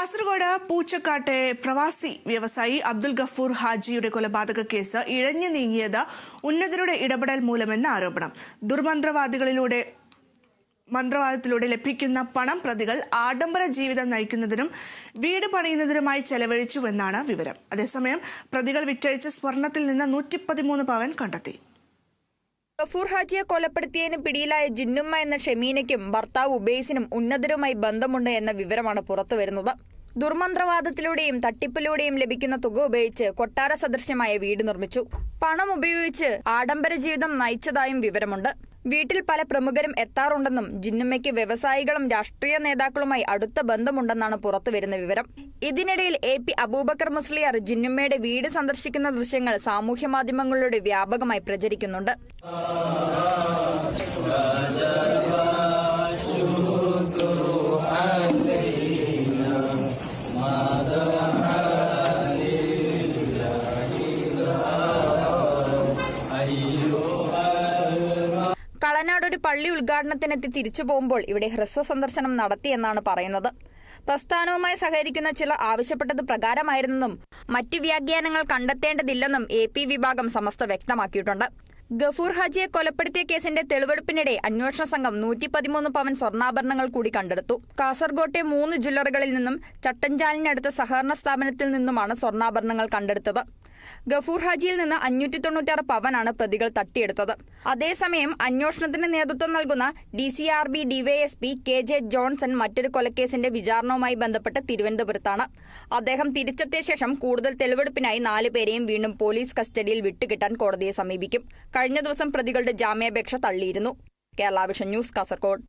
കാസർഗോഡ് പൂച്ചക്കാട്ടെ പ്രവാസി വ്യവസായി അബ്ദുൽ ഗഫൂർ ഹാജിയുടെ കൊലപാതക കേസ് ഇഴഞ്ഞു നീങ്ങിയത് ഉന്നതരുടെ ഇടപെടൽ മൂലമെന്ന ആരോപണം. മന്ത്രവാദത്തിലൂടെ ലഭിക്കുന്ന പണം പ്രതികൾ ആഡംബര ജീവിതം നയിക്കുന്നതിനും വീട് പണിയുന്നതിനുമായി ചെലവഴിച്ചുവെന്നാണ് വിവരം. അതേസമയം പ്രതികൾ വിറ്റഴിച്ച സ്വർണത്തിൽ നിന്ന് 113 പവൻ കണ്ടെത്തി. ഗഫൂർ ഹാജിയെ കൊലപ്പെടുത്തിയതിന് പിടിയിലായ ജിന്നുമ്മ എന്ന ഷെമീനയ്ക്കും ഭർത്താവ് ഉബൈസിനും ഉന്നതരുമായി ബന്ധമുണ്ട് എന്ന വിവരമാണ് പുറത്തുവരുന്നത്. ദുർമന്ത്രവാദത്തിലൂടെയും തട്ടിപ്പിലൂടെയും ലഭിക്കുന്ന തുക ഉപയോഗിച്ച് കൊട്ടാര സദൃശ്യമായ വീട് നിർമ്മിച്ചു. പണം ഉപയോഗിച്ച് ആഡംബര ജീവിതം നയിച്ചതായും വിവരമുണ്ട്. വീട്ടിൽ പല പ്രമുഖരും എത്താറുണ്ടെന്നും ജിന്നുമ്മയ്ക്ക് വ്യവസായികളും രാഷ്ട്രീയ നേതാക്കളുമായി അടുത്ത ബന്ധമുണ്ടെന്നാണ് പുറത്തുവരുന്ന വിവരം. ഇതിനിടയിൽ AP അബൂബക്കർ മുസ്ലിയാർ ജിന്നുമ്മയുടെ വീട് സന്ദർശിക്കുന്ന ദൃശ്യങ്ങൾ സാമൂഹ്യ മാധ്യമങ്ങളിലൂടെ വ്യാപകമായി പ്രചരിക്കുന്നുണ്ട്. കളനാട് ഒരു പള്ളി ഉദ്ഘാടനത്തിനെത്തി തിരിച്ചു പോകുമ്പോൾ ഇവിടെ ഹ്രസ്വ സന്ദർശനം നടത്തിയെന്നാണ് പറയുന്നത്. പ്രസ്ഥാനവുമായി സഹകരിക്കുന്ന ചിലർ ആവശ്യപ്പെട്ടത് പ്രകാരമായിരുന്നെന്നും മറ്റ് വ്യാഖ്യാനങ്ങൾ കണ്ടെത്തേണ്ടതില്ലെന്നും AP വിഭാഗം സമസ്ത വ്യക്തമാക്കിയിട്ടുണ്ട്. ഗഫൂർ ഹാജിയെ കൊലപ്പെടുത്തിയ കേസിന്റെ തെളിവെടുപ്പിനിടെ അന്വേഷണ സംഘം 113 പവൻ സ്വർണ്ണാഭരണങ്ങൾ കൂടി കണ്ടെടുത്തു. കാസർഗോട്ടെ 3 ജ്വല്ലറികളിൽ നിന്നും ചട്ടഞ്ചാലിനടുത്ത സഹകരണ സ്ഥാപനത്തിൽ നിന്നുമാണ് സ്വർണ്ണാഭരണങ്ങൾ കണ്ടെടുത്തത്. ഗഫൂർ ഹാജിയിൽ നിന്ന് 596 പവനാണ് പ്രതികൾ തട്ടിയെടുത്തത്. അതേസമയം അന്വേഷണത്തിന് നേതൃത്വം നൽകുന്ന DCRB DYSP KJ ജോൺസൺ മറ്റൊരു കൊലക്കേസിന്റെ വിചാരണവുമായി ബന്ധപ്പെട്ട് തിരുവനന്തപുരത്താണ്. അദ്ദേഹം തിരിച്ചെത്തിയ ശേഷം കൂടുതൽ തെളിവെടുപ്പിനായി 4 പേരെയും വീണ്ടും പോലീസ് കസ്റ്റഡിയിൽ വിട്ടുകിട്ടാൻ കോടതിയെ സമീപിക്കും. കഴിഞ്ഞ ദിവസം പ്രതികളുടെ ജാമ്യാപേക്ഷ തള്ളിയിരുന്നു. Kerala vision news, Kasaragod.